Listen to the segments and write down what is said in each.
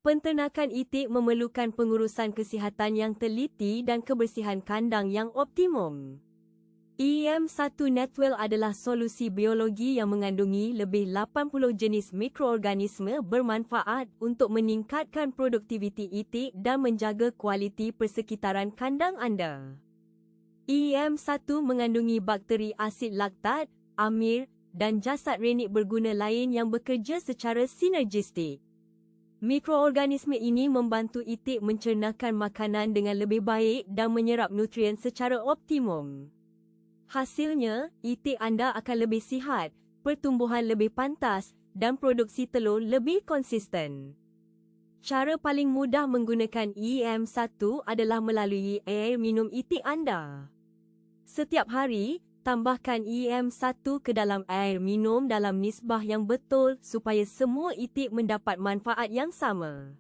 Penternakan itik memerlukan pengurusan kesihatan yang teliti dan kebersihan kandang yang optimum. EM1 Netwell adalah solusi biologi yang mengandungi lebih 80 jenis mikroorganisme bermanfaat untuk meningkatkan produktiviti itik dan menjaga kualiti persekitaran kandang anda. EM1 mengandungi bakteri asid laktat, amir, dan jasad renik berguna lain yang bekerja secara sinergistik. Mikroorganisme ini membantu itik mencernakan makanan dengan lebih baik dan menyerap nutrien secara optimum. Hasilnya, itik anda akan lebih sihat, pertumbuhan lebih pantas, dan produksi telur lebih konsisten. Cara paling mudah menggunakan EM1 adalah melalui air minum itik anda. Setiap hari, tambahkan EM1 ke dalam air minum dalam nisbah yang betul supaya semua itik mendapat manfaat yang sama.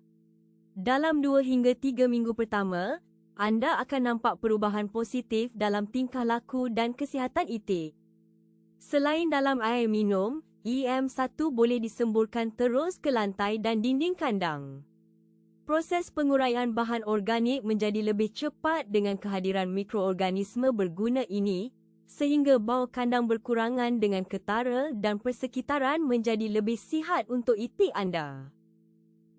Dalam 2 hingga 3 minggu pertama, anda akan nampak perubahan positif dalam tingkah laku dan kesihatan itik. Selain dalam air minum, EM1 boleh disemburkan terus ke lantai dan dinding kandang. Proses penguraian bahan organik menjadi lebih cepat dengan kehadiran mikroorganisme berguna ini, sehingga bau kandang berkurangan dengan ketara dan persekitaran menjadi lebih sihat untuk itik anda.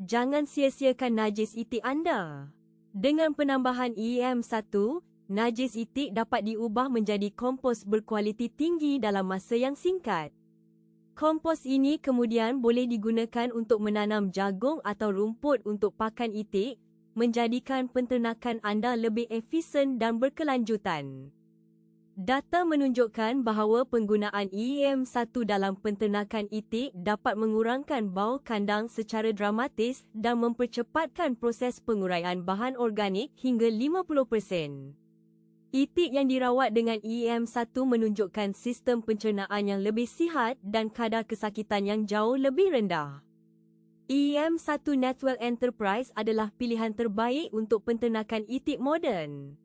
Jangan sia-siakan najis itik anda. Dengan penambahan EM1, najis itik dapat diubah menjadi kompos berkualiti tinggi dalam masa yang singkat. Kompos ini kemudian boleh digunakan untuk menanam jagung atau rumput untuk pakan itik, menjadikan penternakan anda lebih efisien dan berkelanjutan. Data menunjukkan bahawa penggunaan EM1 dalam penternakan itik dapat mengurangkan bau kandang secara dramatis dan mempercepatkan proses penguraian bahan organik hingga 50%. Itik yang dirawat dengan EM1 menunjukkan sistem pencernaan yang lebih sihat dan kadar kesakitan yang jauh lebih rendah. EM1 Netwell Enterprise adalah pilihan terbaik untuk penternakan itik moden.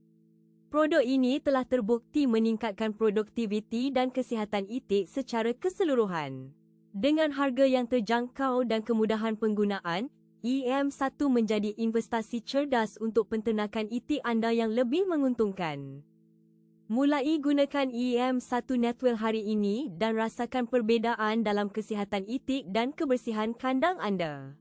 Produk ini telah terbukti meningkatkan produktiviti dan kesihatan itik secara keseluruhan. Dengan harga yang terjangkau dan kemudahan penggunaan, EM1 menjadi investasi cerdas untuk penternakan itik anda yang lebih menguntungkan. Mulai gunakan EM1 Netwell hari ini dan rasakan perbezaan dalam kesihatan itik dan kebersihan kandang anda.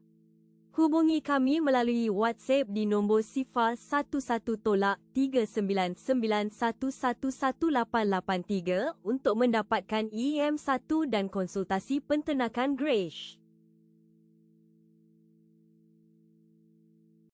Hubungi kami melalui WhatsApp di nombor 01-399111883 untuk mendapatkan EM1 dan konsultasi penternakan Grace.